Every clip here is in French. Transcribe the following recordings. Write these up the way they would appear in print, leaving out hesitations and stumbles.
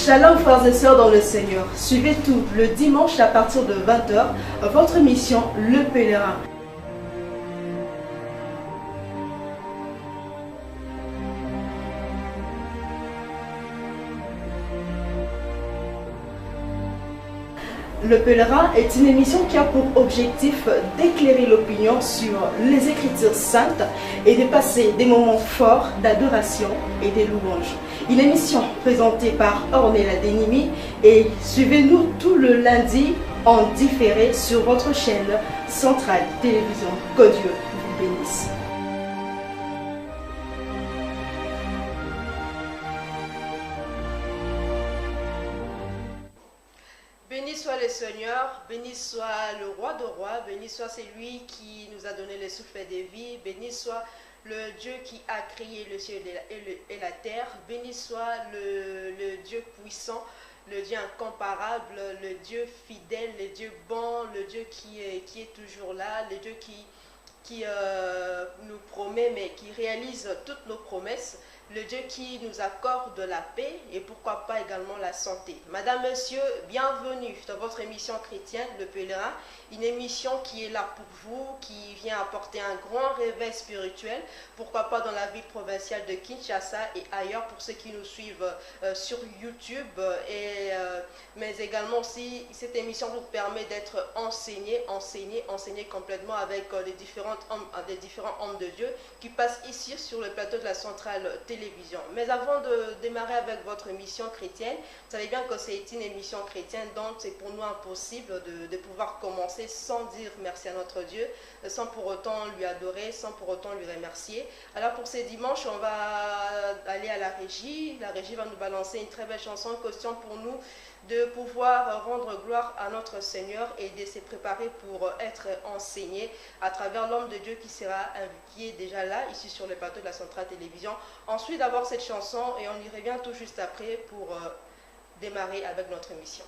Shalom frères et sœurs dans le Seigneur. Suivez tout le dimanche à partir de 20 h votre émission Le Pèlerin. Le Pèlerin est une émission qui a pour objectif d'éclairer l'opinion sur les Écritures saintes et de passer des moments forts d'adoration et des louanges. Une émission présentée par Ornella Denimi et suivez-nous tout le lundi en différé sur votre chaîne Centrale Télévision. Que Dieu vous bénisse. Béni soit le Seigneur, béni soit le roi de rois, béni soit celui qui nous a donné le souffle de vie, béni soit le Dieu qui a créé le ciel et la terre, béni soit le Dieu puissant, le Dieu incomparable, le Dieu fidèle, le Dieu bon, le Dieu qui est toujours là, le Dieu qui nous promet mais qui réalise toutes nos promesses. Le Dieu qui nous accorde la paix et pourquoi pas également la santé. Madame, Monsieur, bienvenue dans votre émission chrétienne, Le Pèlerin, une émission qui est là pour vous, qui vient apporter un grand réveil spirituel, pourquoi pas dans la ville provinciale de Kinshasa et ailleurs pour ceux qui nous suivent sur YouTube. Mais également aussi, cette émission vous permet d'être enseigné complètement avec les différents hommes de Dieu qui passent ici sur le plateau de la centrale télévision. Mais avant de démarrer avec votre émission chrétienne, vous savez bien que c'est une émission chrétienne, donc c'est pour nous impossible de pouvoir commencer sans dire merci à notre Dieu, sans pour autant lui adorer, sans pour autant lui remercier. Alors pour ces dimanches, on va aller à la régie. La régie va nous balancer une très belle chanson, question pour nous de pouvoir rendre gloire à notre Seigneur et de se préparer pour être enseigné à travers l'homme de Dieu qui est déjà là, ici sur le plateau de la Centrale Télévision. Ensuite d'avoir cette chanson et on y revient tout juste après pour démarrer avec notre émission.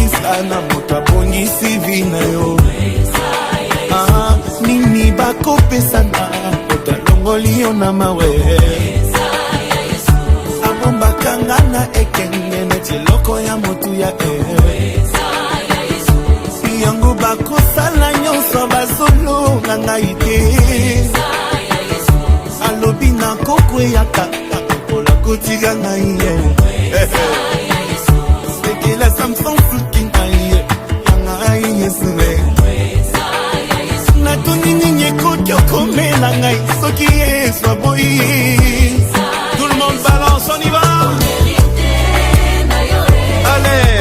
Sana moto abongisi vina yo nini bakopesana otalongoli yo na mawe abombakanga na ekenge neti eloko ya motu ya yango bakosala nyonso bazolonga ngai te alobi nakokweyaka kola kotika ngai la Samsung fucking aye yanga yeswe na tonini nyeko kyoko mela ngai soki eswa boyi tout le monde balance on y va allez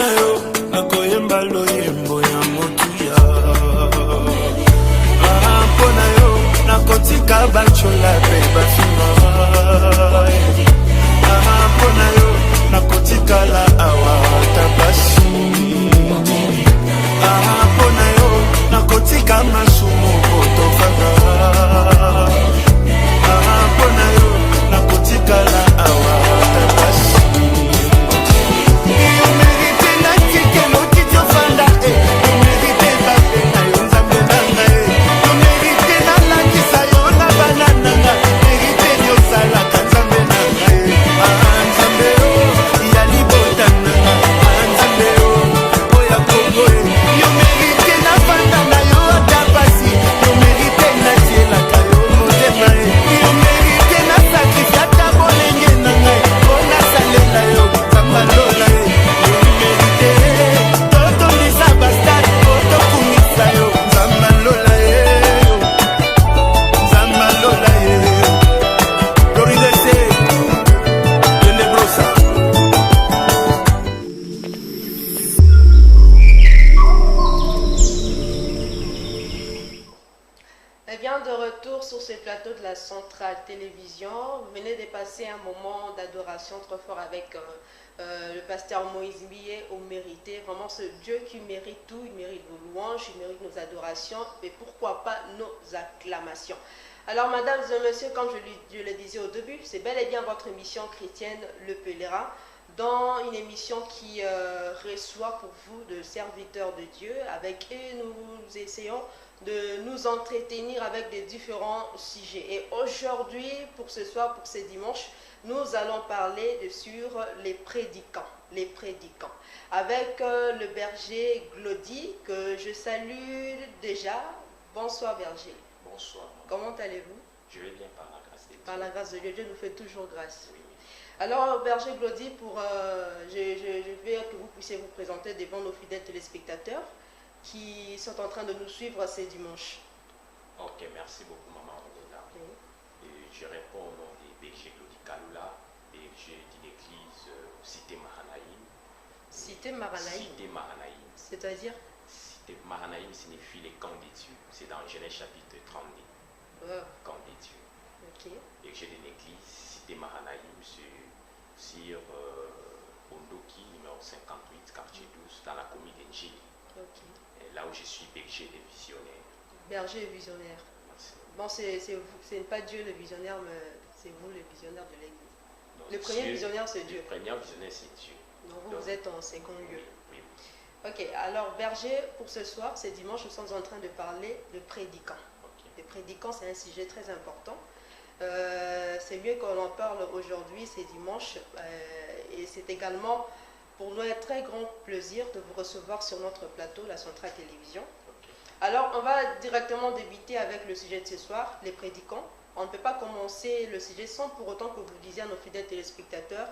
mpona yo nakoyemba loyembo ya motuya mpona yo nakotika bachola pe bafima mpona yo nakotikala awa tapasi mpona yo nakotika masumu potofaka mpona yo nakotikala awa tapasi yo merite natike mokiti ofanda yo merite bape na yo nzambe nanga yo merite nalakisa yo na banananga merite yosalaka nzambe nanga nzambe yo ya libota nanga nzambe yo oya kongo yo merite nafanda na yo ata pasi yo merite natielaka yo motema yo merite nasakrifia ata bolenge na ngai mpo nasalela yo nzambalola yo merite totongisa bastade po tokumisa yo nzambalola nzambalola loridese tenebrosa. Eh bien, de retour sur ce plateau de la Centrale Télévision, vous venez de passer un moment d'adoration trop fort avec le pasteur Moïse Millet au mérité. Vraiment, ce Dieu qui mérite tout, il mérite nos louanges, il mérite nos adorations et pourquoi pas nos acclamations. Alors, mesdames et messieurs, comme je le disais au début, c'est bel et bien votre émission chrétienne Le Pèlerin, dans une émission qui reçoit pour vous de serviteurs de Dieu, avec et nous essayons de nous entretenir avec des différents sujets. Et aujourd'hui, pour ce soir, pour ce dimanche, nous allons parler sur les prédicants. Les prédicants. Avec le berger Glody, que je salue déjà. Bonsoir berger. Bonsoir. Comment allez-vous? Je vais bien par la grâce de Dieu. Par la grâce de Dieu, Dieu nous fait toujours grâce. Oui, oui. Alors, berger Glody, je veux que vous puissiez vous présenter devant nos fidèles téléspectateurs qui sont en train de nous suivre ces dimanches. Ok, merci beaucoup, maman Ondela. Oui. Je réponds au nom des bergers Glody Kalula, berger d'une église Cité Mahanaïm. Cité Mahanaïm. Cité Mahanaïm. C'est-à-dire Cité Mahanaïm signifie les camps des dieux. C'est dans Genèse chapitre 32. Camp des dieux. Ok. Berger d'une église Cité Mahanaïm sur Ondoki, numéro 58, quartier 12, dans la commune d'Engili. Ok. Là où je suis berger des visionnaires. Berger et visionnaire. Merci. Bon, c'est pas Dieu le visionnaire, mais c'est vous le visionnaire de l'église. Donc, Le premier visionnaire, c'est Dieu. Le premier visionnaire, c'est Dieu. Donc vous êtes en second lieu. Oui, oui. Ok, alors berger, pour ce soir, c'est dimanche, nous sommes en train de parler de prédicants. Ok. Les prédicants, c'est un sujet très important. C'est mieux qu'on en parle aujourd'hui, c'est dimanche. Et c'est également pour nous un très grand plaisir de vous recevoir sur notre plateau, la Centrale Télévision. Ok. Alors, on va directement débuter avec le sujet de ce soir, les prédicants. On ne peut pas commencer le sujet sans pour autant que vous disiez à nos fidèles téléspectateurs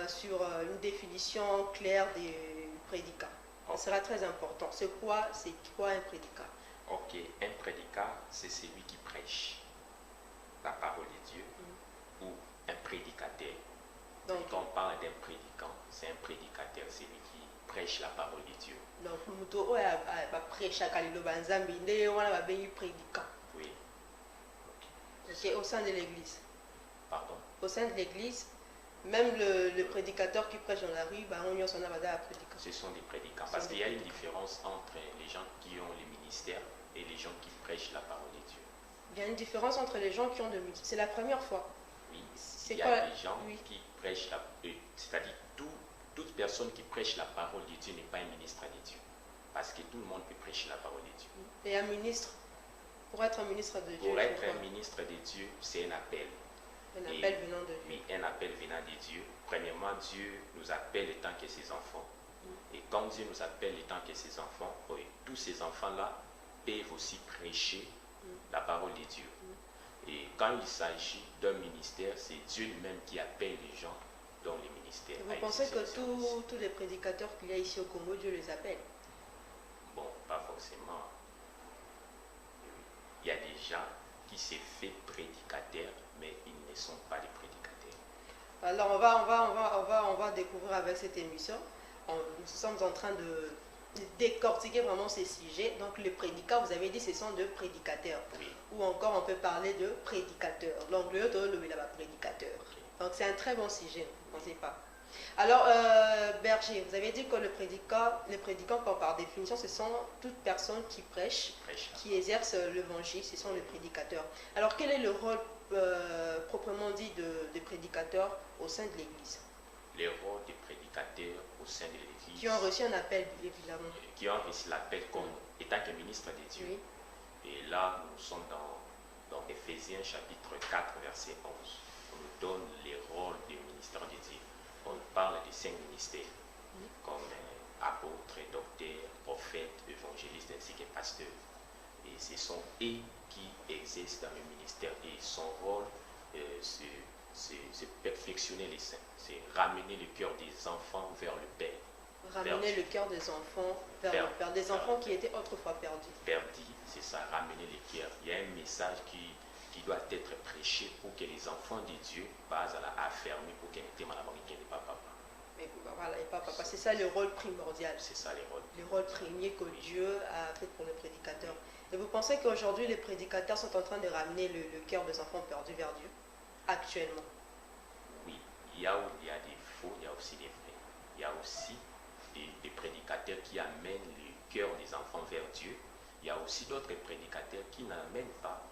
sur une définition claire des prédicants. Ça sera très important. C'est quoi un prédicat? Ok, un prédicat, c'est celui qui prêche la parole de Dieu ou un prédicateur. Donc, quand on parle d'un prédicant, c'est un prédicateur, celui qui prêche la parole de Dieu. donc, muto oya ba prêche à Kalilo Banzambi, nde wana ba bengi prédicant. Oui. Ok, au sein de l'église. Pardon. Au sein de l'église, même le prédicateur qui prêche dans la rue, bah, on y a son abada à prédicat. Ce sont des prédicants. Parce qu'il y a une différence entre les gens qui ont les ministères et les gens qui prêchent la parole de Dieu. Il y a une différence entre les gens qui ont de ministère. C'est la première fois. Oui. C'est Il y quoi? a des gens Oui. qui prêchent c'est-à-dire toute personne qui prêche la parole de Dieu n'est pas un ministre de Dieu. Parce que tout le monde peut prêcher la parole de Dieu. Et un ministre, pour être un ministre de Dieu, Pour il être faut un quoi? ministre de Dieu, c'est un appel. Un Et- appel venant de Dieu. Oui, un appel venant de Dieu. Premièrement, Dieu nous appelle étant que ses enfants. Et quand Dieu nous appelle étant que ses enfants, oui, tous ces enfants-là peuvent aussi prêcher la parole de Dieu. Et quand il s'agit d'un ministère, c'est Dieu lui-même qui appelle les gens dans les ministères. Vous à pensez exercer que le service. tous les prédicateurs qu'il y a ici au Congo, Dieu les appelle? Bon, pas forcément. Il y a des gens qui se font prédicateurs, mais ils ne sont pas des prédicateurs. Alors on va découvrir avec cette émission. nous sommes en train de décortiquer vraiment ces sujets. Donc les prédicats, vous avez dit, ce sont de prédicateurs. Oui. Ou encore, on peut parler de prédicateurs. Donc le prédicateur. Donc c'est un très bon sujet, on ne sait pas. Alors, Berger, vous avez dit que les prédicants, par définition, ce sont toutes personnes qui prêchent, qui exercent l'évangile, ce sont les prédicateurs. Alors, quel est le rôle proprement dit des prédicateurs au sein de l'Église? Le rôle des prédicateurs au sein de l'Église. Qui ont reçu un appel, évidemment. Qui ont reçu l'appel comme étant que ministre de Dieu. Oui. Et là, nous sommes dans Éphésiens chapitre 4, verset 11. On nous donne les rôles des ministères de Dieu. On parle de 5 ministères, comme apôtres, docteurs, prophètes, évangélistes ainsi que pasteurs. Et ce sont eux qui exercent dans le ministère. Et son rôle, c'est perfectionner les saints, c'est ramener le cœur des enfants vers le Père. Ramener le cœur des enfants vers le Père. Des enfants qui étaient autrefois perdus. Perdus, c'est ça, ramener le cœur. Il y a un message qui doit être prêché pour que les enfants de Dieu passent à la affermer pour qu'ils n'aient pas papa. Mais voilà, et pas papa. C'est ça le rôle primordial. C'est ça le rôle. Le rôle premier que Dieu a fait pour les prédicateurs. Et vous pensez qu'aujourd'hui les prédicateurs sont en train de ramener le cœur des enfants perdus vers Dieu actuellement? Oui, il y a des faux, il y a aussi des vrais. Il y a aussi des prédicateurs qui amènent le cœur des enfants vers Dieu. Il y a aussi d'autres prédicateurs qui n'amènent pas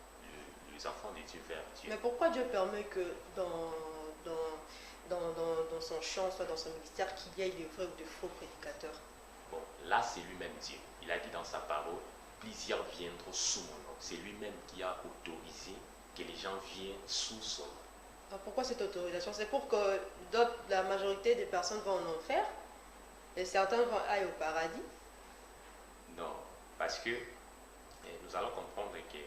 les enfants de Dieu vers Dieu. Mais pourquoi Dieu permet que dans son champ, soit dans son ministère, qu'il y ait de vrais ou de faux prédicateurs? Bon, là c'est lui-même Dieu. Il a dit dans sa parole, plusieurs viendront sous mon nom. C'est lui-même qui a autorisé que les gens viennent sous son nom. Alors pourquoi cette autorisation? C'est pour que la majorité des personnes vont en enfer et certains vont aller au paradis? Non, parce que nous allons comprendre que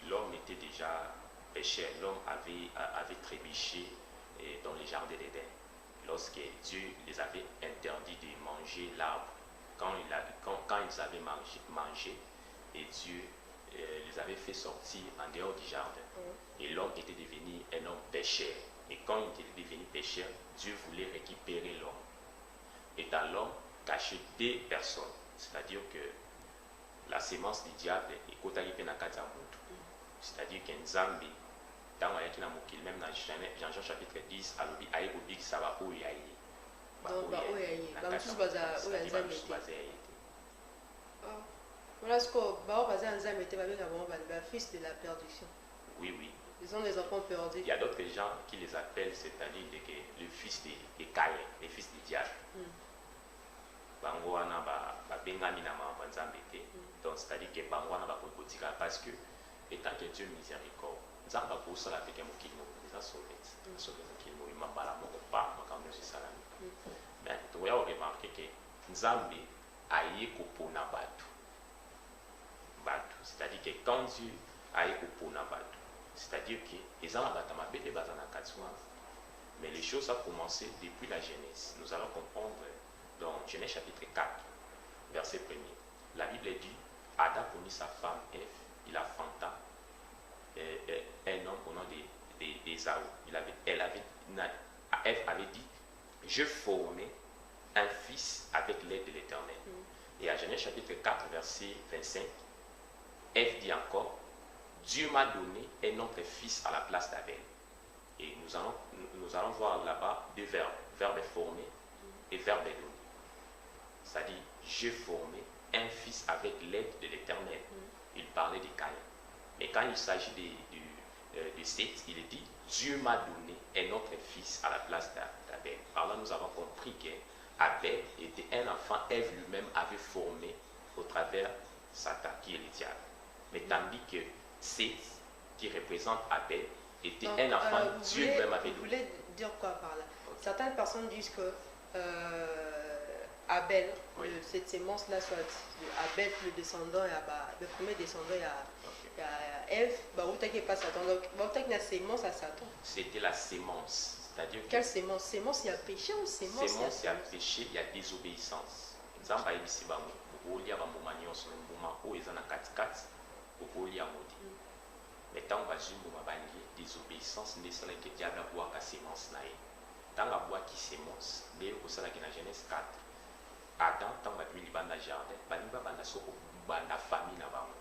l'homme était déjà pécheur. L'homme avait trébuché dans les jardins d'Éden. Lorsque Dieu les avait interdit de manger l'arbre, quand ils avaient mangé, et Dieu les avait fait sortir en dehors du jardin. Et l'homme était devenu un homme pécheur. Et quand il était devenu pécheur, Dieu voulait récupérer l'homme. Et dans l'homme cachait 2 personnes. C'est-à-dire que la sémence du diable est kotaki pe na kati ya mutu. C'est-à-dire que Nzambe dans même dans Jean chapitre 10 alobi aye kobikisa ba oyo ya ye. Voilà ce que fils de la perdition. Oui, oui. Ils sont des enfants perdus. Il y a d'autres gens qui les appellent, c'est-à-dire le fils de Caïn, le fils du diable. Donc c'est-à-dire que parce que étant que Dieu miséricorde, nous avons pour cela avec un mot nous a sauvé. Mais tu as remarqué que Nzambe a eu kopona batu. C'est-à-dire que quand Dieu a eu kopona batu, c'est-à-dire que les gens mais les choses ont commencé depuis la Genèse. Nous allons comprendre dans Genèse chapitre 4, verset 1er. La Bible dit, Adam connut sa femme Ève, il affronta un homme au nom d'Ésaü. Ève avait dit, je formais un fils avec l'aide de l'Éternel. Et à Genèse chapitre 4, verset 25, Ève dit encore, Dieu m'a donné un autre fils à la place d'Abel. Et nous allons voir là-bas 2 verbes, verbe formé et verbe donné. C'est-à-dire, j'ai formé un fils avec l'aide de l'Éternel. Il parlait de Caïn. Mais quand il s'agit de Seth, il dit, Dieu m'a donné un autre fils à la place d'Abel. Par là, nous avons compris que Abel était un enfant, Ève lui-même avait formé au travers Satan, qui est le diable. Mais tandis que Seth, qui représente Abel, était un enfant, Dieu lui-même avait donné. Vous voulez dire quoi par là? Okay. Certaines personnes disent que Abel, oui. Cette sémence-là, soit Abel, le descendant, le premier descendant, il y a Ève, vous n'avez pas Satan. Donc, vous avez la sémence à Satan. C'était la sémence. C'est-à-dire quelle sémence? Sémence, il y a péché ou sémence? Sémence, il y a péché, il y a désobéissance. Nzamba yebisi bango, okolia ba mbuma nyonso, mbuma oyo eza na katikati, okolia modi. Mais tant que mbuma bangi désobéissance nde esalaki diable abwaka sémence na ye. Tant abwaki sémence, nde ekosalaki na Genèse 4, Adam tant que il banda jardin baliba banda soko banda famille na bango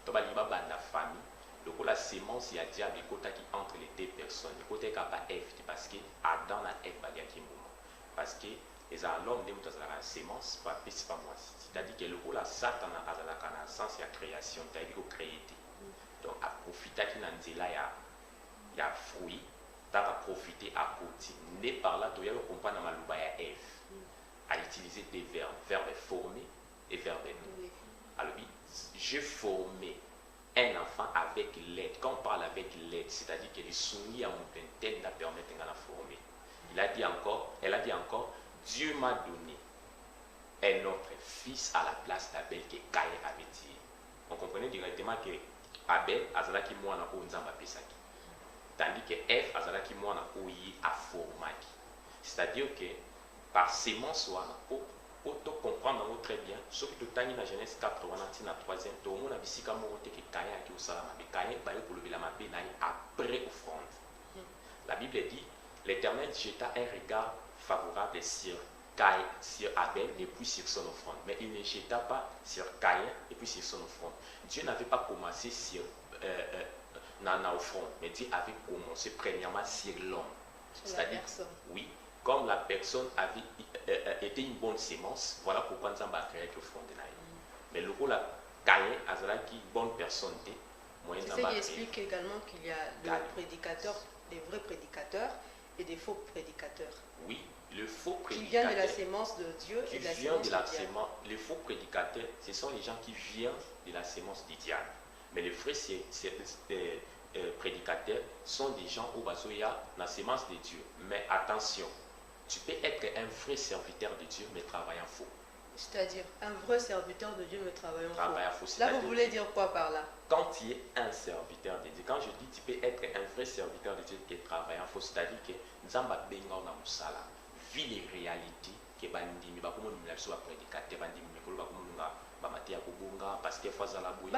to baliba banda famille donc la sémence ya diable côté qui entre les deux personnes côté ka ba Ève parce que Adam na Ève ba ki mbuma parce que les l'homme de mutas la sémence pas plus pas moi c'est-à-dire que le la Satan a la connaissance ya création c'est-à-dire ko créer donc à profiter qui na nzela ya fruit ta va profiter à côté né par là to ya comprendre maluba ya Ève à utiliser des verbes formés et verbes non. Alors, j'ai formé un enfant avec l'aide. Quand on parle avec l'aide, c'est-à-dire qu'elle est soumise à mon interne à permettre de la former. Elle a dit encore, Dieu m'a donné un autre fils à la place d'Abel que Caïn avait dit. On comprenait directement que Abel, azalaki mwana o nzamba pesaki. Tandis que Ève, azalaki mwana o yi a formaki. C'est-à-dire que par sémence pour comprendre très bien ce que tu as dans Genèse 4 on a dit dans 3e to on a bisika moko te que Caïn a ki osala mabe Caïn ba pour lever la mabe na après offrande. La Bible dit l'Éternel jeta un regard favorable sur Caïn, sur Abel et puis sur son offrande, mais il ne jeta pas sur Caïn et puis sur son offrande. Dieu n'avait pas commencé sur na offrande, mais Dieu avait commencé premièrement sur l'homme. C'est-à-dire oui, comme la personne avait été une bonne sémence, voilà pourquoi nous avons créé le fond de l'aïe. Mais le rôle à Caïn, Azala qui une bonne personne, c'est ce qui explique également qu'il y a des prédicateurs, des vrais prédicateurs et des faux prédicateurs. Oui, le faux prédicateur. Qui vient de la sémence de Dieu et de la sémence du diable. Les faux prédicateurs, ce sont les gens qui viennent de la sémence du diable. Mais les vrais prédicateurs sont des gens où il y a la sémence de Dieu. Mais attention, tu peux être un vrai serviteur de Dieu, mais travaillant faux. C'est-à-dire, un vrai serviteur de Dieu, mais travaillant faux. Là, vous voulez dire quoi par là? Quand tu es un serviteur de Dieu, quand je dis tu peux être un vrai serviteur de Dieu qui est travaillant faux, c'est-à-dire que Nzamba benga na musala, vu les réalités que bandimi ba komo nimla so ba prédicateur bandimi mikolo ba komo nga ba matia ko bonga pasteur fazala boy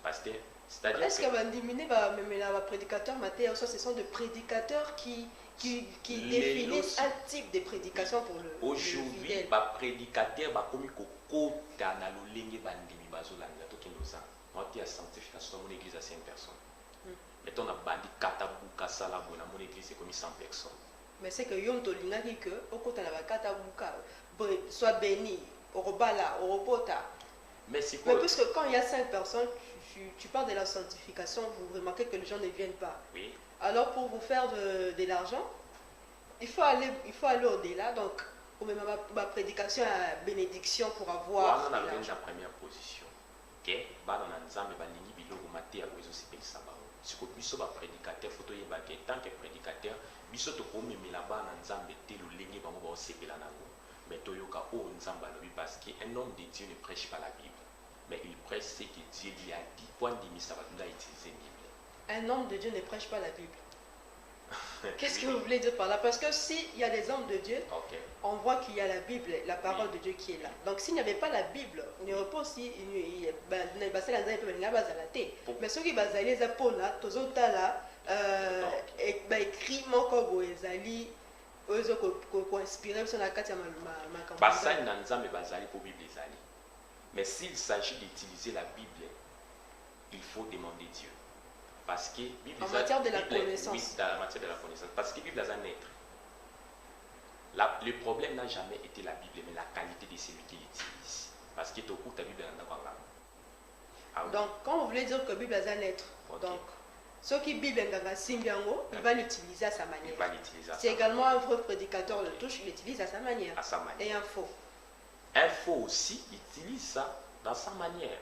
pasteur c'est-à-dire est-ce que bandimi ne ba memela ba prédicateur matia ce sont des prédicateurs qui définissent un type de prédication pour le aujourd'hui ba prédicateur ba komi ko kota na lolenge bandimi bazolanda to kindoza on a sanctification mon église à 5 personnes. Mais on a bandi katabuka sala bona mon église c'est comme 100 personnes. Mais c'est que yon to lingaki que au côté la katabuka soit béni au robala au robota. Mais c'est quoi? Mais puisque quand il y a 5 personnes tu parles de la sanctification, vous remarquez que les gens ne viennent pas. Oui. Alors pour vous faire de l'argent, il faut aller au-delà. Donc pour même ma prédication à bénédiction pour avoir la première position. OK, ba dans nzambe ba lingi biloko maté ya kwezo sipelisa ba. Siko biso ba prédicateur photo yeba que tant que prédicateur biso to ko memela ba na nzambe te lo lingi bango ba osepela nango. Mais toyoka o nzamba lobi parce qu'un homme de Dieu ne prêche pas la Bible. Mais il prêche ce que Dieu lui a dit. Point d'imi ça va nous utiliser Bible. Un homme de Dieu ne prêche pas la Bible. Qu'est-ce que vous voulez dire par là? Parce que s'il y a des hommes de Dieu, on voit qu'il y a la Bible, la parole de Dieu qui est là. Donc s'il n'y avait pas la Bible, on n'y aurait pas aussi mais ceux qui basent les apôtres là, tous autres là, écrit mon corps ezali ko inspirer sur la carte ma basali na nzambe bazali pour Bible ezali. Mais s'il s'agit d'utiliser la Bible, il faut demander Dieu. Parce que Bible en matière de la connaissance. Oui, dans la matière de la connaissance. Parce que la Bible a un être. Le problème n'a jamais été la Bible, mais la qualité de celui qui l'utilise. Parce que tu as ta Bible dans donc, quand vous voulez dire que la Bible a un être, donc, ceux qui Bible il va l'utiliser à sa manière. C'est également un vrai prédicateur de touche, il l'utilise à sa manière. Et un faux. Un faux aussi utilise ça dans sa manière.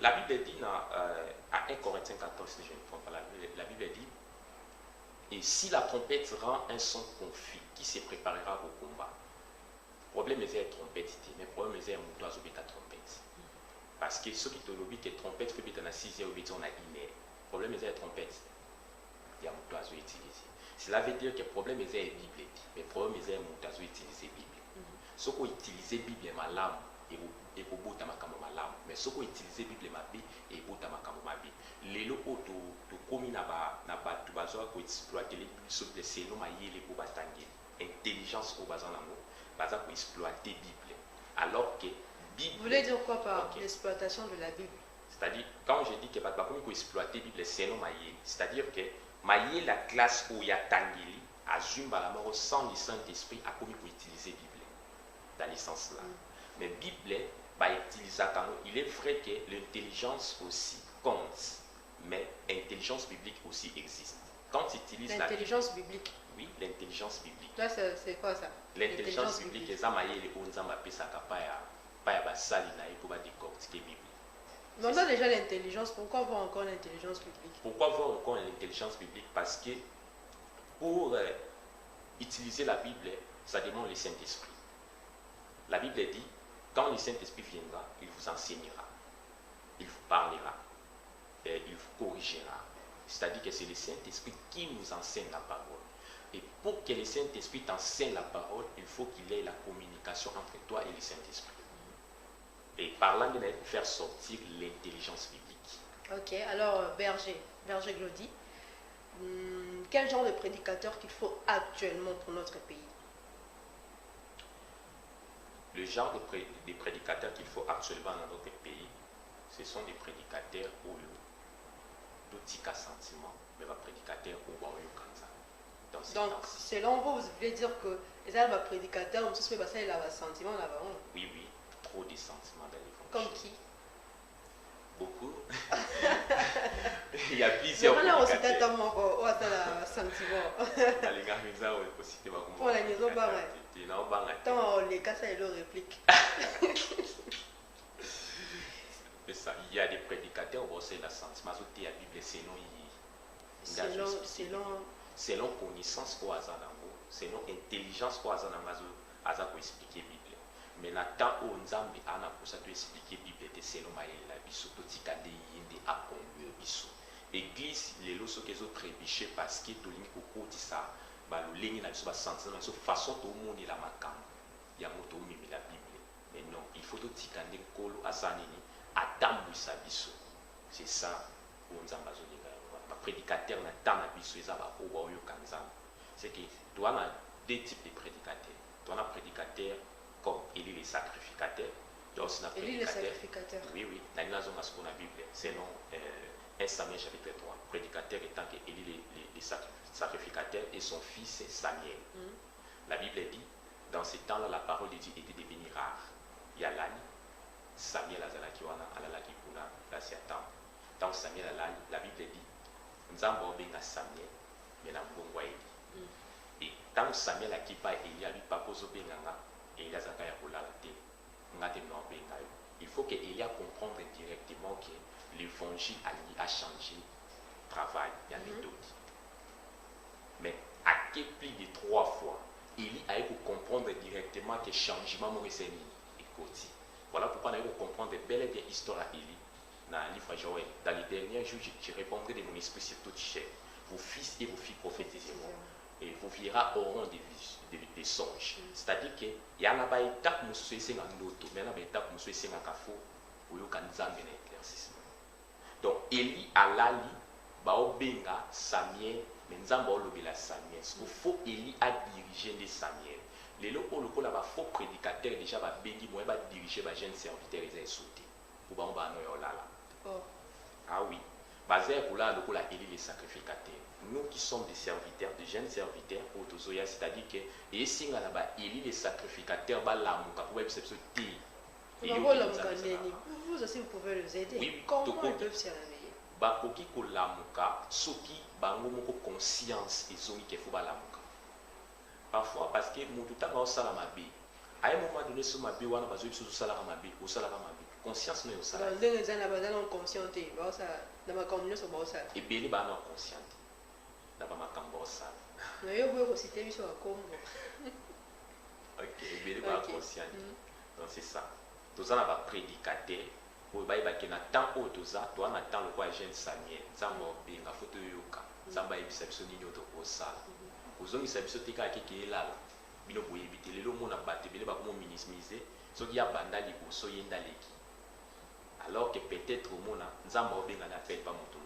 La Bible dit à 1 Corinthiens 14, si je ne me trompe pas, la Bible dit et si la trompette rend un son confus, qui se préparera au combat? Le problème est la trompette, mais le problème est que la trompette. Parce que ceux qui te lobby que trompette fait dans la 6e ou 8e, on a une. Le problème est la trompette. Il y a un oiseau utilisé. Cela veut dire que le problème est la Bible, mais le problème est un oiseau utilisé Bible. Ceux qui utilisent la Bible, ma lame, et pour bout ma lame. Mais ceux qui utilisent la Bible, ma vie, et bout ma vie. Les locaux de commis na ba tu bazo ko exploiter les plus de ces noms maillés les pour batanguer intelligence au bazan l'amour baza ko exploiter Bible. Alors que Bible. Vous voulez dire quoi par l'exploitation de la Bible? C'est-à-dire, quand je dis que baza ko exploiter Bible, c'est non maïe. C'est-à-dire que maïe la classe où il y a tangeli, azumba la mort sans le Saint-Esprit, a commis pour utiliser Bible dans le sens là. Mais Bible, bah, il est vrai que l'intelligence aussi compte, mais l'intelligence biblique aussi existe. Quand tu utilises l'intelligence biblique. Oui, l'intelligence biblique. Là, c'est quoi ça? L'intelligence biblique, c'est ça, les onzamba pesaka pas ya basali na pour décortiquer Bible. Mais on a déjà l'intelligence, pourquoi voir encore l'intelligence biblique? Pourquoi voir encore l'intelligence biblique? Parce que pour utiliser la Bible, ça demande le Saint-Esprit. La Bible dit, quand le Saint-Esprit viendra, il vous enseignera, il vous parlera, et il vous corrigera. C'est-à-dire que c'est le Saint-Esprit qui nous enseigne la parole. Et pour que le Saint-Esprit t'enseigne la parole, il faut qu'il ait la communication entre toi et le Saint-Esprit. Et parlant de faire sortir l'intelligence biblique. Ok, alors Berger Glody, quel genre de prédicateur qu'il faut actuellement pour notre pays? Le genre de prédicateurs qu'il faut actuellement dans notre pays, ce sont des prédicateurs où d'autres sentiments, mais des prédicateurs où on donc, selon vous, vous voulez dire que les prédicateurs, on se fait passer les sentiments là-bas? Oui, trop de sentiments dans l'évangile. Comme qui? Beaucoup. Il y a plusieurs prédicateurs. Pour la maison, tant les cas, ça est leur réplique. Il y a des prédicateurs où c'est la sentiment, il y a la Bible selon connaissance pour Azanango, selon intelligence pour Azanango, pour expliquer la Bible. Mais dans le temps où on a pour ça expliquer la Bible, c'est selon la Bible, tout ce qui est à conduire Bible. L'église, les lois qui sont trébuchées parce que tout le monde dit ça, le ligne n'a pas senti, de façon tout le monde est là, il y a moto la Bible. Mais non, il faut tout ce qui est kolo Azanini, à tambu sa Bible. C'est ça où on a besoin. Prédicateur na temps na biso ezaba oba oyo kanza c'est que tu as deux types de prédicateurs. Tu as un prédicateur comme Élie le sacrificateur, tu as aussi un prédicateur. Oui, dans la zone de la Bible, selon 1 Samuel chapitre 3, prédicateur étant que Élie le sacrificateur et son fils Samuel. La Bible dit, dans ce temps-là, la parole de Dieu était devenue rare. Il y a l'âne, Samuel Azalakiwana, Alalaki Puna, là c'est à temps. Dans Samuel Alani, la Bible dit, Nzambe obenga Samuel mais na mbongo Eli. Et tant Samuel a kipa Eli a lui pas poso benganga et il a zakaya kolala te ngate no benga. Il faut que Eli a comprendre directement que l'évangile a changé travail et la méthode. Mais à quel plus de 3 fois Eli a eu comprendre directement que changement mon c'est et côté. Voilà pourquoi on a eu comprendre belle et bien histoire à Eli. Dans le livre Joël, dans les derniers jours, je répondrai de mon esprit sur toute chair. Vos fils et vos filles prophétiseront. Et vous verrez auront des songes. C'est-à-dire qu'il y a une étape où nous sommes en auto, mais il y a une étape où nous sommes en kafo, où nous sommes en éclaircissement. Donc, Eli alali, baobenga Samuel, mais nous avons lobé Samuel. Il faut Eli à diriger les Samuel. Les locaux, là, il faut prédicateur déjà, bengi, moi, diriger les jeunes serviteurs, ils ont sauté. Pour ah oui, basé pour là, Élie les sacrificateurs. Nous qui sommes des serviteurs, des jeunes serviteurs, c'est-à-dire que Élie les sacrificateurs, vous aussi vous pouvez les aider. Oui, comment ils peuvent se réveiller? Bakoki ko lamuka, soki bango moko conscience ezongi ke faut balamuka. Parfois parce que mon tout temps sala mabe. À un moment donné ce mabe wana bazo biso sala mabe, o sala mabe. Conscience mais au sala. Ndenge zana bazana consciente, ba ça na makambo so ba ça. Et beli ba na consciente. Na ba makambo sala. Na yo boyo citer biso a Congo. OK, beli ba consciente. Donc c'est ça. Tozana ba prédicateur, o ba ba kena temps o toza, to na temps le roi jeune Samuel, nzambo benga photo yoka. Nzamba ebisa biso nini to ko sala. Ozongisa biso tika keke elala. Bino boye bitele lo mona batte bele ba ko minimiser. Soki ya banda liboso yenda leki. Alors que peut-être au monde, nous avons bien appel par mon tour.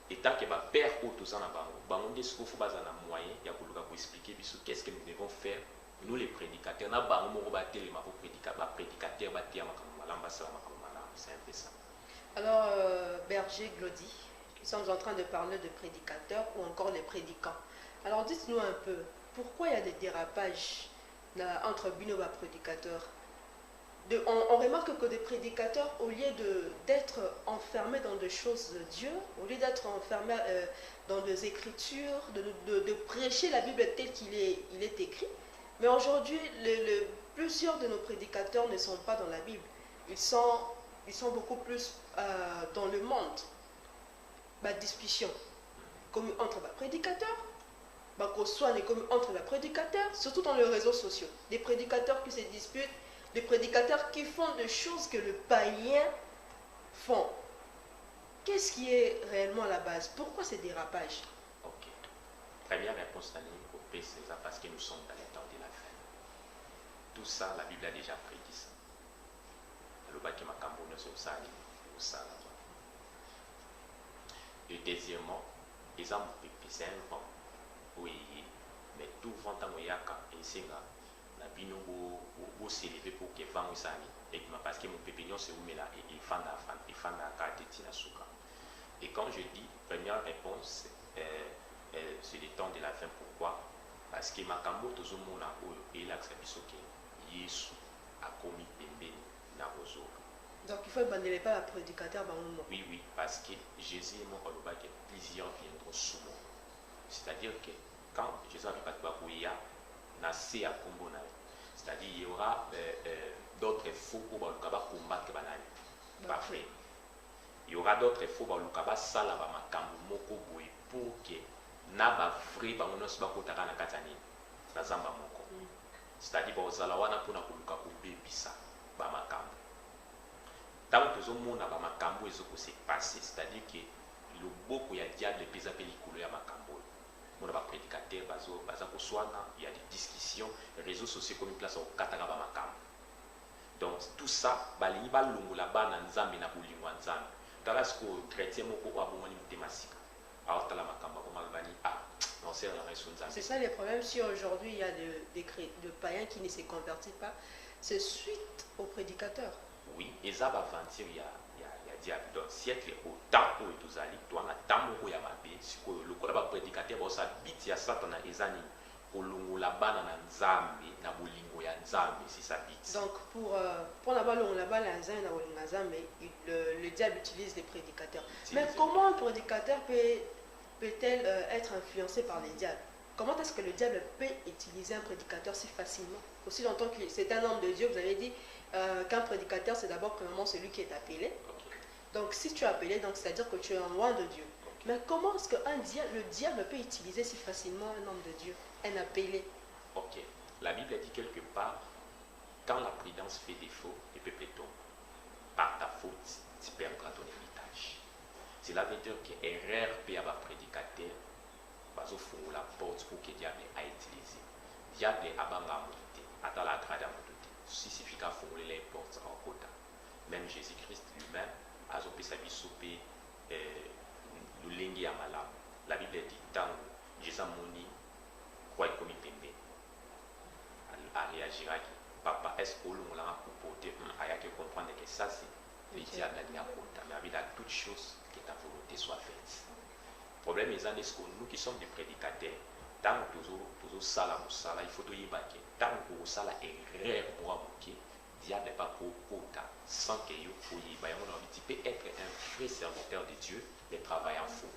Et tant que ma père ou tous en avant, bango des faut baser un moyen, il y a pour expliquer qu'est-ce que nous devons faire Nous les prédicateurs, c'est un peu ça. Alors, Berger Glody, nous sommes en train de parler de prédicateurs ou encore les prédicants. Alors, dites-nous un peu, pourquoi il y a des dérapages là, entre binoba prédicateurs? On remarque que des prédicateurs, au lieu d'être enfermés dans des choses de Dieu, au lieu d'être enfermés dans des écritures, de prêcher la Bible telle qu'il est écrit, mais aujourd'hui, plusieurs de nos prédicateurs ne sont pas dans la Bible. Ils sont beaucoup plus dans le monde. Discussion comme entre les prédicateurs, comme entre les prédicateurs, surtout dans les réseaux sociaux. Des prédicateurs qui se disputent, des prédicateurs qui font des choses que le païen font. Qu'est-ce qui est réellement la base? Pourquoi ces dérapages? Ok. Première réponse, c'est ça parce que nous sommes dans les temps de la fin. Tout ça, la Bible a déjà prédit ça. Et deuxièmement, c'est un vent. Oui, mais tout vent en Oyaka et Senga. Vous s'élever pour que vent s'ani et parce que mon pépignon se met là et il fait la carte Tinasuka. Et quand je dis première réponse, c'est le temps de la fin. Pourquoi? Parce que Makambo Tozomona et l'Axabisoke, Yesu a commis Pembe na Rozo. Donc il faut abandonner pas la prédicateur. Oui, parce que Jésus est mort au bas que plusieurs viendront sous moi. C'est-à-dire que quand Jésus a dit que Nassé à Combo, c'est-à-dire il y aura d'autres faux pour combattre banani. Parfait. Il y aura d'autres faux pour le salaba makambo moko boy pour que naba vrai ba monos ba kotaka na katani na zamba moko. C'est-à-dire ba ozalawana pour na koluka ko bebisa ba makambo. Tant que zomona ba makambo ezoko se passer, c'est-à-dire que le boko ya diable pesa pelikolo ya makambo. Il y a des prédicateurs, il y a des discussions, les réseaux sociaux comme une place au Katagaba Makam. Donc tout ça, il y a des Nzambe na bolingo Nzambe. Dans ce que les chrétiens ont abonné une thématique. Alors, tu as la Makamba, non, c'est la raison Nzambe. C'est ça le problème. Si aujourd'hui il y a des païens qui ne se convertissent pas, c'est suite aux prédicateurs. Oui, et ça va aventure, il y a diable. Donc, siècle au temps où tu as dit, tu as un temps où il y a ma paix. Si le collègue prédicateur, il y a bit ya Satan et Zani. Kolongo la bana na Nzambe, na bolingo ya Nzambe, c'est sa bite. Donc, pour la balle, la balle, le diable utilise les prédicateurs. Mais comment un prédicateur peut-elle être influencé par les diables? Comment est-ce que le diable peut utiliser un prédicateur si facilement? Aussi longtemps que c'est un homme de Dieu, vous avez dit qu'un prédicateur, c'est d'abord premièrement celui qui est appelé. Okay. Donc, si tu es appelé, c'est-à-dire que tu es un roi de Dieu. Okay. Mais comment est-ce que le diable peut utiliser si facilement un homme de Dieu, un appelé? Ok. La Bible dit quelque part, quand la prudence fait défaut, le peuple tombe. Par ta faute, tu perdras ton héritage. Cela veut dire que erreur peut avoir prédicateur, parce qu'il la porte pour que le diable a utilisé. Le diable a monté, attends la grade à monter. Si c'est efficace, il faut les portes en quota. Même Jésus-Christ lui-même a opé sa vie soupé le lingue à malam. La Bible dit tant Jésus moni quoi comme il pembe. A réagir à qui? Papa, est-ce que l'on l'a comporté? Il y a que comprendre que ça c'est le diable à quota. Mais avec toute chose que ta volonté soit faite. Le problème est que nous qui sommes des prédicateurs, tant que nous sala, il faut y baquer. Tant que nous sala erreur pour aboquer, diable n'est pas pour quota. Sans que tu peux être un vrai serviteur de Dieu, mais travailler en faux.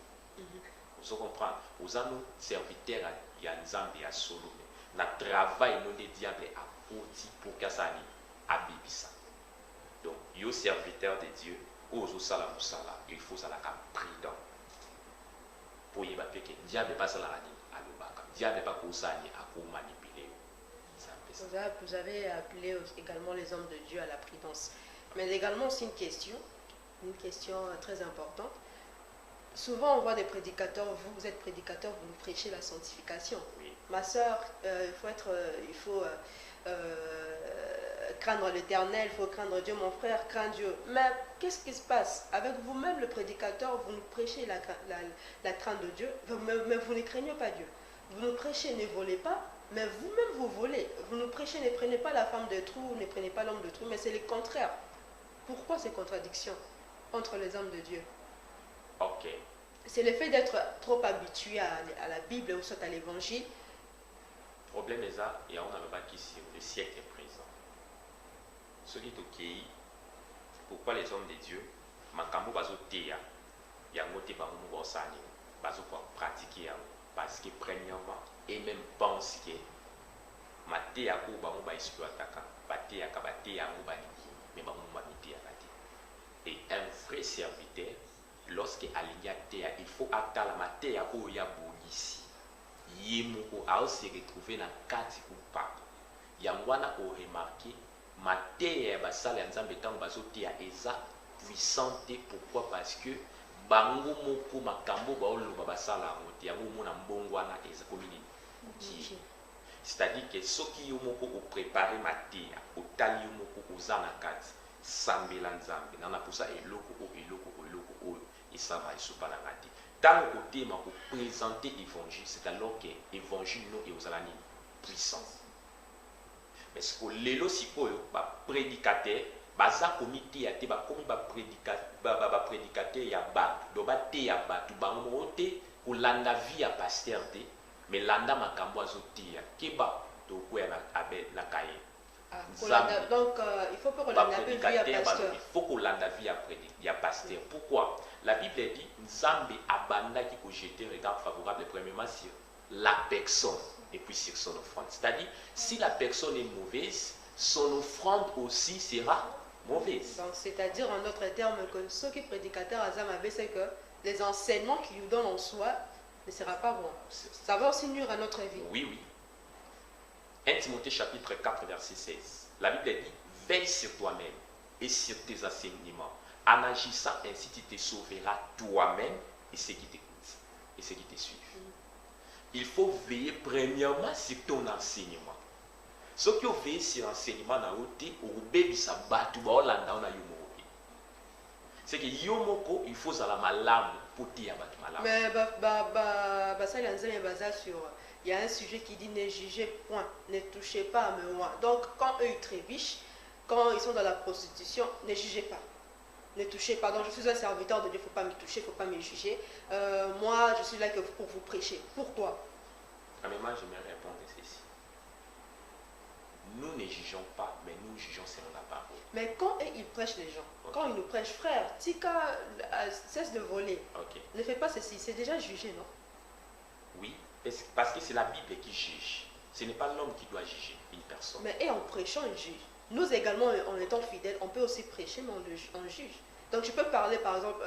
Vous comprenez? Vous avez nos serviteurs à Nzambe et à Solo. Notre travail, nous des diables à Poti pour Kassani, à Bibisa. Donc, yo serviteur de Dieu, aux sala musala, il faut ça la prudent. Pour y battre que diable n'est pas ça la à l'obaka. Diable n'est pas pour ça à manipuler. Vous avez appelé également les hommes de Dieu à la prudence. Mais également aussi une question très importante. Souvent on voit des prédicateurs, vous êtes prédicateur, vous nous prêchez la sanctification. Oui. Ma soeur, il faut craindre l'Éternel, il faut craindre Dieu, mon frère, crains Dieu. Mais qu'est-ce qui se passe? Avec vous-même, le prédicateur, vous nous prêchez la crainte de Dieu, mais vous ne craignez pas Dieu. Vous nous prêchez, ne volez pas, Mais vous-même, vous volez. Vous nous prêchez, ne prenez pas la femme de trou, ne prenez pas l'homme de trou, mais c'est le contraire. Pourquoi ces contradictions entre les hommes de Dieu? Ok. C'est le fait d'être trop habitué à la Bible ou soit à l'évangile. Le problème est ça, et on n'avait pas qu'ici, le siècle présent. Ce qui est ok, pourquoi les hommes de Dieu, makambo bazo teya, yango te ba mu bosani, bazo quoi pratiquer parce que premièrement, et même pense que ma teya ko ba mu ba exploitaka, ba teya ka ba teya mu ba niki, mais ba mu ba teya la te. Et un vrai serviteur, lorsque aligna teya, il faut acter la matière ko ya bonisi. Yemoko a se retrouver dans kati ou pas. Yangwana o remarqué matière basala ya nzambe tango bazoteya eza puissante. Pourquoi? Parce que bango moko makambo baoloba basala ngote yango mona mbongwana eza komini. C'est-à-dire que soki yo moko o préparer matière otali yo moko ozana kati sambela nzambe nana posa eloko o isama isupa na ngati. Tant que côté pour présenter l'évangile, c'est alors que l'évangile nous est aux alani puissant. Mais ce que les prédicateur, baza comité a te ba komi ba prédicateur ya ba do ba te ya ba tu ba ngote ko landa vie à pasteur te mais landa makambo azotia ke ba to ko ya na kaye. Donc il faut pas qu'on landa vie à pasteur. Il faut qu'on landa vie à pasteur. Pourquoi? La Bible dit Nzambe abanda qui peut jeter un regard favorable premièrement sur la personne et puis sur son offrande. C'est-à-dire, si la personne est mauvaise, son offrande aussi sera mauvaise. Donc, c'est-à-dire en d'autres termes que ce qui est prédicateur à Zamabe, c'est que les enseignements qu'il nous donne en soi ne sera pas bon. Ça va aussi nuire à notre vie. Oui, oui. 1 Timothée chapitre 4 verset 16. La Bible dit, veille sur toi-même et sur tes enseignements. En agissant ainsi, tu te sauveras toi-même et ceux qui t'écoutent et ceux qui te suivent. Il faut veiller premièrement sur ton enseignement. Ce qui veille sur l'enseignement, c'est que yomoko, il faut la malam pour dire malam. Mais ça, il y a un sujet qui dit ne jugez point, ne touchez pas à moi. Donc quand eux ils trébichent, quand ils sont dans la prostitution, ne jugez pas. Ne touchez pas. Donc je suis un serviteur de Dieu, il ne faut pas me toucher, il ne faut pas me juger. Moi, je suis là pour vous prêcher. Pourquoi? Premièrement, j'aimerais répondre à ceci. Nous ne jugeons pas, mais nous jugeons selon la parole. Mais quand ils prêchent les gens, quand ils nous prêchent, frère, Tika, cesse de voler. Ne fais pas ceci, c'est déjà jugé, non? Oui, parce que c'est la Bible qui juge. Ce n'est pas l'homme qui doit juger une personne. Mais en prêchant, il juge. Nous également, en étant fidèles, on peut aussi prêcher, mais on juge. Donc je peux parler, par exemple,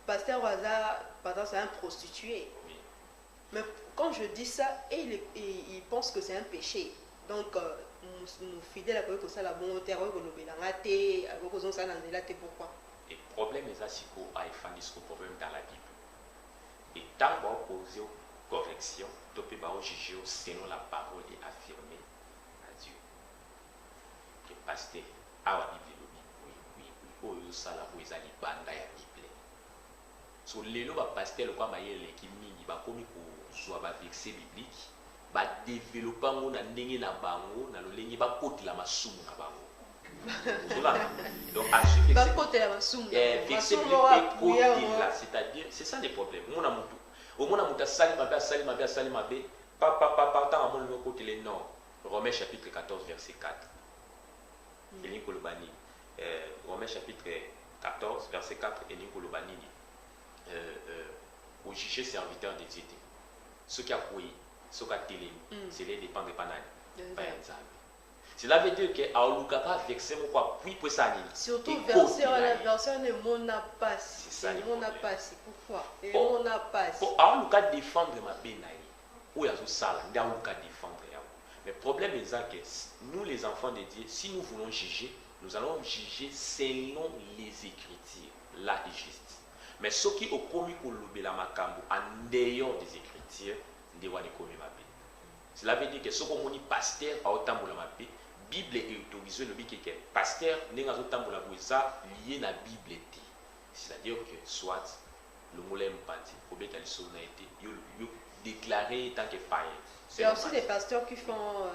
Pasteur Waza, par exemple, c'est un prostitué. Oui. Mais quand je dis ça, il pense que c'est un péché. Donc, nous fidèles, que ça, la bonne terre, pourquoi? Et le problème est ça, c'est qu'on a un problème dans la Bible. Et tant qu'on pose correction, on peut juger selon la parole et affirmer à Dieu. Que pasteur, à la Bible, oui, ça la vous allez banda ya Bible. So lelo ba pasteur kwa mayele ki mingi ba komi ko soit ba verset biblique, ba développer ngo na ndenge na bango na lolengi ba kotela masumu na bango. Donc à ce ba kotela masumu. Verset biblique c'est-à-dire c'est ça le problème. Mona mutu. Au mona muta salima be papa tant amon le côté non. Romains chapitre 14 verset 4. Eli kolobani Romains chapitre 14 verset 4 et Nicolobani au juger serviteur de Dieu. Ce qui a pris, ce qui a télé, c'est les dépendre pas d'Anne. Cela veut dire que Aoluka pas vexé mon quoi puis pour ça. Surtout verset ne mon a pas. C'est ça. Mon a pas. Pourquoi? Mon a pas. Pour Aoluka défendre ma benaï. Ou y a tout ça là, Aoluka défendre. Mais le problème est que nous les enfants de Dieu, si nous voulons juger, nous allons juger selon les Écritures. Là est juste. Mais ce qui est commis pour la makambo en dehors des Écritures, de voir les commis ma paix. Cela veut dire que ce qu'on dit pasteur a autant pour la paix, Bible est autorisée le but que pasteur n'est autant pour la ça lié à la Bible. C'est-à-dire que soit le moulin parti, au bien qu'elle soit été, déclaré tant que païen. Il y a aussi des pasteurs qui font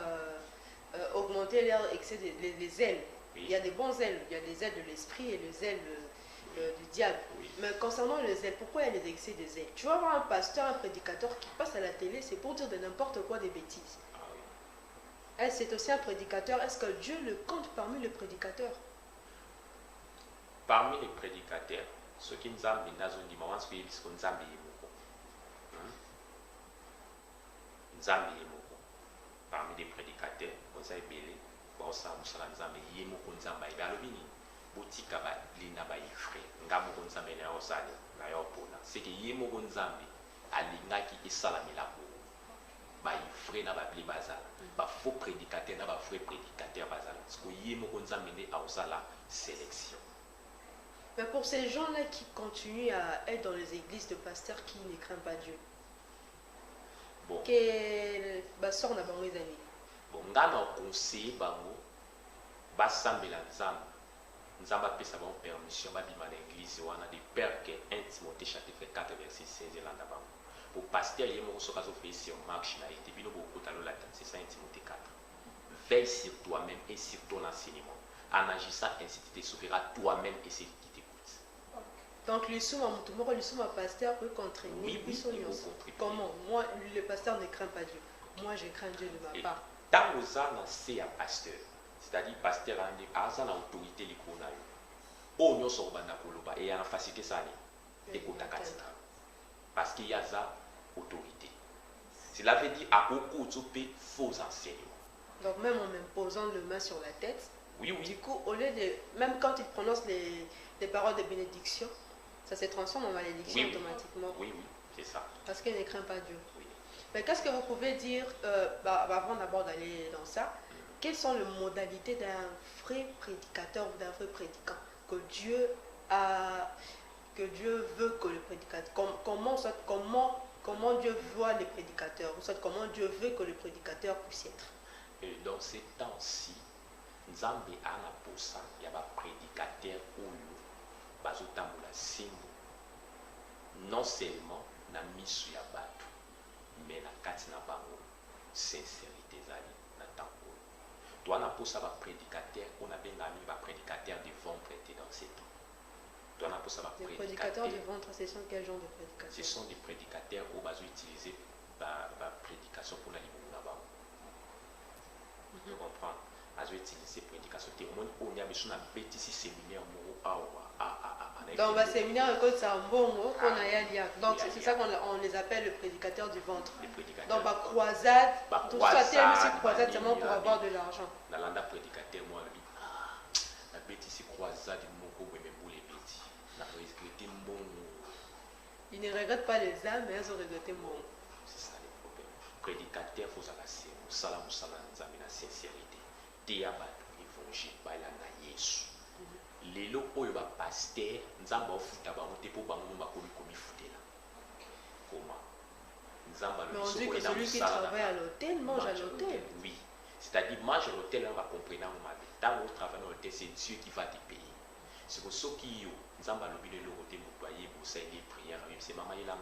augmenter leur excès les ailes. Oui. Il y a des bons ailes, il y a des ailes de l'esprit et les ailes du diable. Oui. Mais concernant les ailes, pourquoi il y a des excès des ailes? Tu vas voir un pasteur, un prédicateur qui passe à la télé, c'est pour dire de n'importe quoi, des bêtises. Ah oui. C'est aussi un prédicateur. Est-ce que Dieu le compte parmi les prédicateurs? Parmi les prédicateurs, ceux qui nous ont mis dans un dimanche, c'est ce qu'on nous a mis. Parmi les prédicateurs, on s'est belé, on s'est mis on s'est mis boutique ba lina ba ifre ngabo on s'est mis na osali na yopona c'est que yemo on s'est mis alingaki isalami la bo ba ifre na ba bli bazala ba faux prédicateur na ba vrai prédicateur bazala parce que yemo on s'est mis à osala sélection. Mais pour ces gens-là qui continuent à être dans les églises de pasteurs qui ne craignent pas Dieu, bon, que basor na bango ezali. Bon, ngana conseiller bango basambela nzamba pesa bango permission babima na église wana de père que 1 Timothée chapitre 4 verset 16 elanda bango. Pour pasteur yemo soka zo fait sur marche na été bino beaucoup talo la c'est ça 1 Timothée 4. Veille sur toi-même et sur ton enseignement. En agissant ainsi tu te sauveras toi-même et celui qui t'écoute. Donc le pasteur peut contribuer. Oui, oui, comment? Moi, le pasteur ne craint pas Dieu. Moi, je crains Dieu de ma part. Tant aux ans, c'est un pasteur. C'est-à-dire pasteur a une autorité les konayo. Oh non so bana koloba et en facilité ça ni écoute parce qu'il y a ça autorité. Cela veut dire à beaucoup de faux enseignements. Donc même en imposant le main sur la tête. Oui, oui. Du coup, au lieu de même quand il prononce les paroles de bénédiction, ça se transforme en malédiction automatiquement. Oui, oui, c'est ça. Parce qu'il ne craint pas Dieu. Oui. Mais qu'est-ce que vous pouvez dire, avant d'abord d'aller dans ça, quelles sont les modalités d'un vrai prédicateur ou d'un vrai prédicant que Dieu veut que le prédicateur, comment Dieu voit les prédicateurs, ou soit comment Dieu veut que le prédicateur puisse être. Et dans ces temps-ci, Nzambe ana posa ya ba prédicateur oyo bazotambola simbo non seulement na misu ya bato mais na kati na bango sincérité zali na tango toi na posa ba prédicateur on a bengami ba prédicateur de ventre était dans ces temps toi na posa ba prédicateur de ventre ce sont quel genre de prédicateurs? Ce sont des prédicateurs où bazo utiliser ba prédication pour la limonade na bango. Tu comprends? Azo utiliser prédication te omoni o nya biso na betisi séminaire mo dans le séminaire école Sambongo on a ya donc c'est ça qu'on les appelle le prédicateur du ventre. Donc ba croisade tout ça c'est croisade seulement pour avoir de l'argent. Na landa prédicateur moi lui na betisi croisade moko we me boule beti na regretter mbongo. Il ne regrette pas les âmes mais ils ont regretté mbongo. C'est ça le problème. Prédicateur faut ça la sala nzambe na sincérité. Tia bato évangile bala na Yesu. Lelo oyo ba pasteur nzamba ofuta bango te po bango makomi futela. Comment? Nzamba le dit que celui qui travaille à l'hôtel mange à l'hôtel. Oui. C'est-à-dire mange à l'hôtel on va comprendre ma vie. Tant on travaille à l'hôtel c'est Dieu qui va te payer. C'est pour ceux qui yo nzamba lobi le hôtel motoyer pour ça les prières c'est maman il a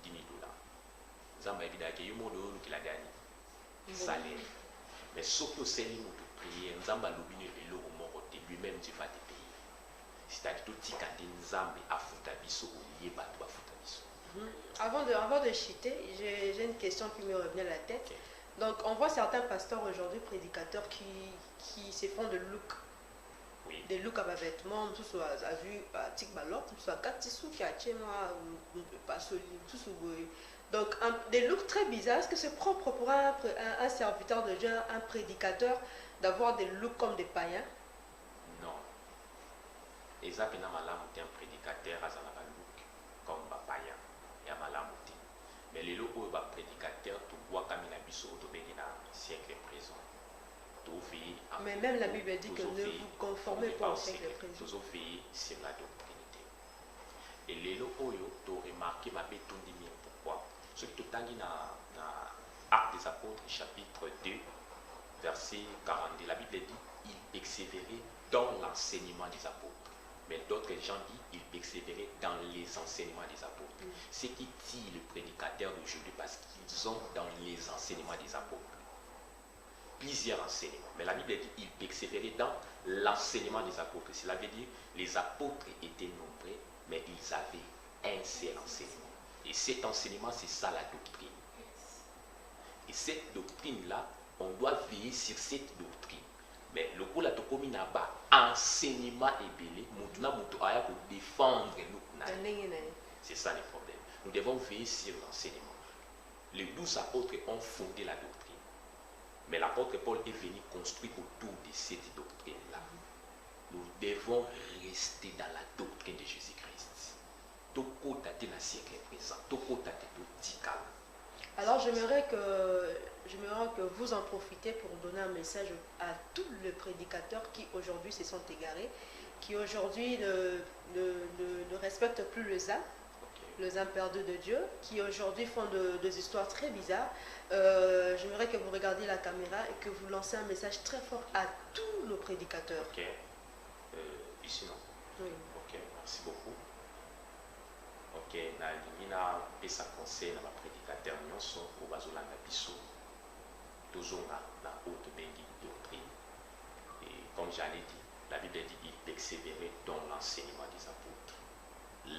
10 000 $. Nzamba évidemment que yo monde oyo qui la gagné. Salaire. Mais surtout c'est lui qui prier nzamba lobine elo omokote lui-même tu vas te payer. C'est-à-dire tout tikate nzambe afuta biso oyeba to afuta biso. Avant de chuter, j'ai une question qui me revenait à la tête. Okay. Donc on voit certains pasteurs aujourd'hui prédicateurs qui se font de look. Oui. Des looks à vêtements, tout soit à vue à tic balot, tout soit quatre sous qui a chez moi pas solide, tout soit. Donc, des looks très bizarres. Est-ce que c'est propre pour un serviteur de Dieu, un prédicateur, d'avoir des looks comme des païens? Non. Exactement, un prédicateur a un look comme un païen. Il y a malamuté. Mais les looks où un prédicateur, tu vois comme il a vu sur le siècle présent. Mais même la Bible dit que ne vous conformez pas au siècle présent. Toujours veiller sur la doctrine. Et les looks où tu remarques ma béton dit pourquoi? Ce qui est dans Actes des Apôtres, chapitre 2, verset 42, la Bible dit il persévérait dans l'enseignement des apôtres. Mais d'autres gens disent qu'ils persévéraient dans les enseignements des apôtres. Ce qui tire le prédicateur d'aujourd'hui parce qu'ils ont dans les enseignements des apôtres plusieurs enseignements. Mais la Bible dit qu'ils persévéraient dans l'enseignement des apôtres. Cela veut dire les apôtres étaient nombreux, mais ils avaient un seul enseignement. Et cet enseignement, c'est ça la doctrine. Et cette doctrine-là, on doit veiller sur cette doctrine. Mais le coup là, comme il n'a pas enseignement et belé, maintenant, nous devons défendre nous. C'est ça le problème. Nous devons veiller sur l'enseignement. Les 12 apôtres ont fondé la doctrine. Mais l'apôtre Paul est venu construire autour de cette doctrine-là. Nous devons rester dans la doctrine de Jésus-Christ. Alors j'aimerais que vous en profitez pour donner un message à tous les prédicateurs qui aujourd'hui se sont égarés, qui aujourd'hui ne respectent plus le âme perdu de Dieu, qui aujourd'hui font des histoires très bizarres. J'aimerais que vous regardiez la caméra et que vous lancez un message très fort à tous nos prédicateurs. Ok. Ici non. Oui. Ok, merci beaucoup. Ok, na pesa conseil na prédicateur nyonso ko bazolanda biso tozonga na haute bengi doctrine. Et comme j'allais dit, la Bible dit qu'il persévérait dans l'enseignement des apôtres.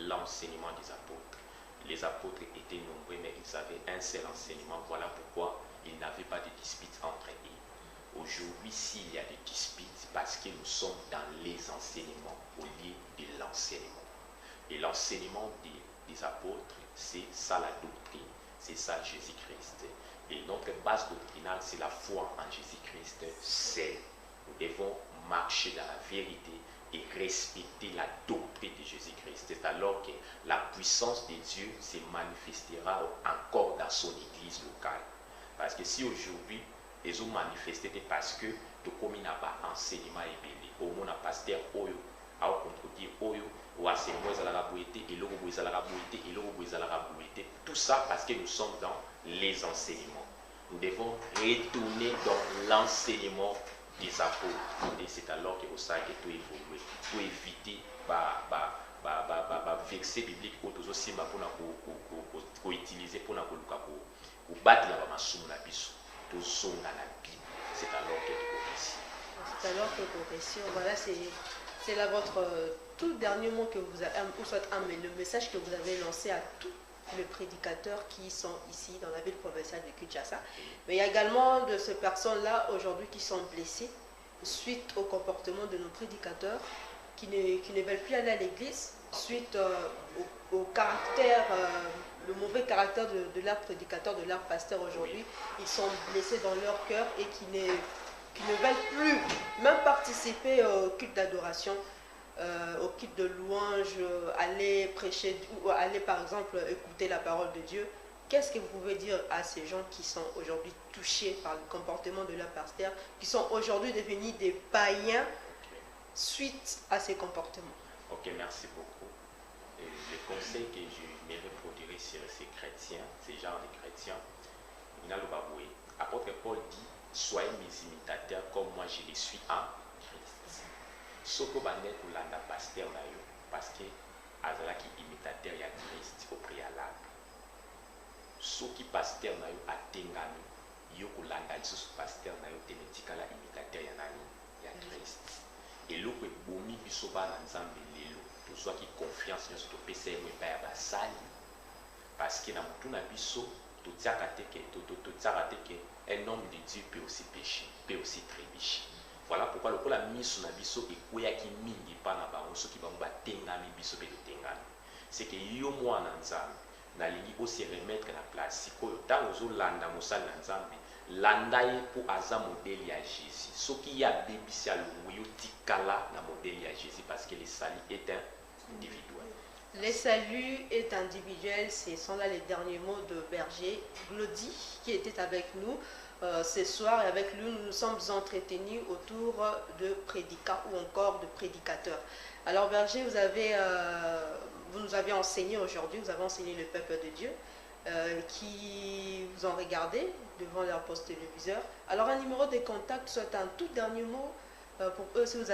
L'enseignement des apôtres. Les apôtres étaient nombreux, mais ils avaient un seul enseignement. Voilà pourquoi ils n'avaient pas de disputes entre eux. Aujourd'hui, s'il y a des disputes, parce que nous sommes dans les enseignements au lieu de l'enseignement. Et l'enseignement des apôtres, c'est ça la doctrine, c'est ça Jésus-Christ. Et notre base doctrinale, c'est la foi en Jésus-Christ. C'est nous devons marcher dans la vérité et respecter la doctrine de Jésus-Christ. C'est alors que la puissance de Dieu se manifestera encore dans son église locale. Parce que si aujourd'hui, ils ont manifesté parce que comme il n'a pas enseignement et béni, au moins un pasteur oyo, à contredire oyo, ou à ces mots à la boité, et l'eau à la boité, et l'eau à la boité. Tout ça parce que nous sommes dans les enseignements. Nous devons retourner dans l'enseignement des apôtres. Et c'est alors que ça que tout évoluer, pour éviter verset biblique pour tous aussi pour utiliser pour battre la machine la biso, tout son dans la Bible. C'est alors que tu réussis. C'est alors que vous réussissez. Voilà, c'est là votre tout dernier mot que vous avez, ou soit le message que vous avez lancé à tous les prédicateurs qui sont ici dans la ville provinciale de Kinshasa. Mais il y a également de ces personnes-là aujourd'hui qui sont blessées suite au comportement de nos prédicateurs qui ne veulent plus aller à l'église suite au caractère, le mauvais caractère de leurs prédicateurs, de leurs pasteurs aujourd'hui. Ils sont blessés dans leur cœur et qui ne veulent plus même participer au culte d'adoration, au culte de louange, aller prêcher ou aller par exemple écouter la parole de Dieu. Qu'est-ce que vous pouvez dire à ces gens qui sont aujourd'hui touchés par le comportement de leurs pasteurs, qui sont aujourd'hui devenus des païens suite à ces comportements? Ok, merci beaucoup. Et le conseil que je me reproduirai sur ces chrétiens, ces genres de chrétiens, apôtre Paul dit, soyez mes imitateurs comme moi je le suis en Christ. Ce que vous avez pour pasteur parce que azalaki imitateur ya Christ au préalable. Ce qui pasteur na yo atengami, yo kolanda lisusu pasteur na yo temetikala imitateur ya nani ya Christ. Et lo ko bomi biso ba na nzambe lelo, to soit qui confiance nyonso to pesa ye ba ya basali. Parce que na mutu na biso to tiaka teke un homme de Dieu peut aussi pécher, peut aussi trébucher. Voilà pourquoi le la mise na biso et koyaki mingi pa na bango soki bango batengami biso pe tengami. C'est que yo moi na nzambe na lingi aussi remettre la place. Sikoyo tango ozolanda mosali na nzambe, landa ye po aza modèle ya Jésus. Soki ya bebisi alongo yo tikala na modèle ya Jésus parce que le salut est individuel. Le salut est individuel, ce sont là les derniers mots de Berger Glody qui était avec nous ce soir, et avec lui nous nous sommes entretenus autour de prédicants ou encore de prédicateurs. Alors Berger, vous nous avez enseigné aujourd'hui, vous avez enseigné le peuple de Dieu qui vous ont regardé devant leur poste téléviseur. Alors un numéro de contact, soit un tout dernier mot pour eux si vous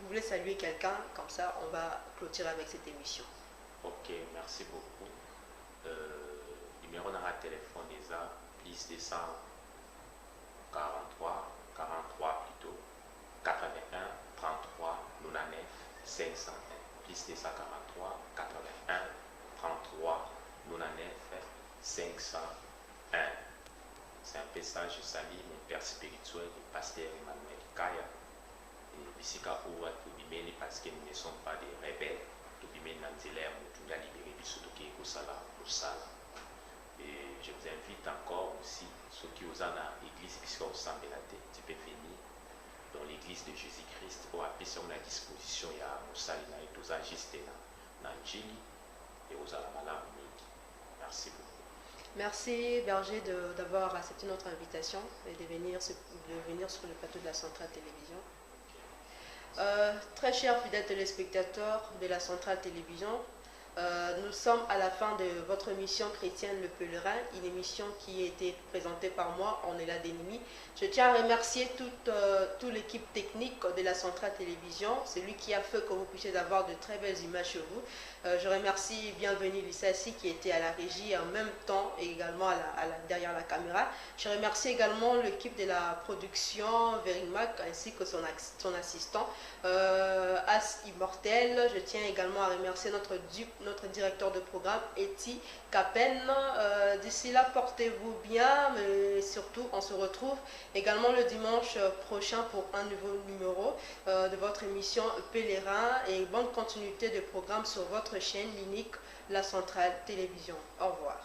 voulez saluer quelqu'un, comme ça on va clôturer avec cette émission. Ok, merci beaucoup. Numéro de téléphone est à plus 243 plutôt 81 33 99 501 plus 243 81 33 99 501. C'est un message, je salue mon père spirituel, le pasteur Emmanuel Kaya. Et bisika oua tubimeni parce que nous ne sommes pas des rebelles. Tubimeni nanzela mutu ya libéré bisotoki ekosala mosala. Et je vous invite encore aussi, ceux qui osent à l'église, puisque au sein de la tête, tu peux venir dans l'église de Jésus-Christ pour appeler sur la disposition. Il y a Moussalina et tous juste dans Njili et aux Alamala. Merci beaucoup. Merci Berger d'avoir accepté notre invitation et de venir sur le plateau de la Centrale Télévision. Très chers fidèles téléspectateurs de la Centrale Télévision, nous sommes à la fin de votre émission chrétienne Le Pèlerin, une émission qui a été présentée par moi, Ornella Denimi. Je tiens à remercier toute l'équipe technique de la Centrale Télévision, c'est lui qui a fait que vous puissiez avoir de très belles images sur vous. Je remercie Bienvenue Lissassi qui était à la régie en même temps et également derrière la caméra. Je remercie également l'équipe de la production Verimac ainsi que son assistant As Immortel. Je tiens également à remercier notre directeur de programme Eti Capen. D'ici là, portez-vous bien, mais surtout on se retrouve également le dimanche prochain pour un nouveau numéro de votre émission Pèlerin et bonne continuité de programme sur votre chaîne l'unique La Centrale Télévision. Au revoir.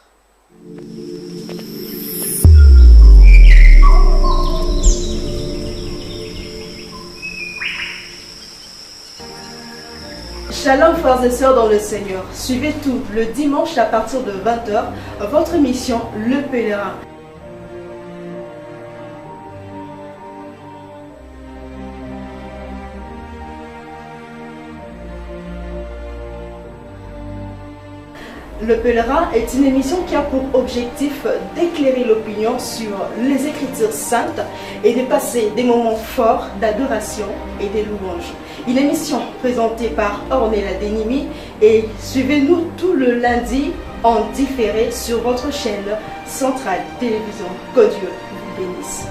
Shalom frères et sœurs dans le Seigneur. Suivez tout le dimanche à partir de 20h votre émission Le Pèlerin. Le Pèlerin est une émission qui a pour objectif d'éclairer l'opinion sur les Écritures saintes et de passer des moments forts d'adoration et de louange. Une émission présentée par Ornella Denimi et suivez-nous tout le lundi en différé sur votre chaîne Centrale Télévision. Que Dieu vous bénisse.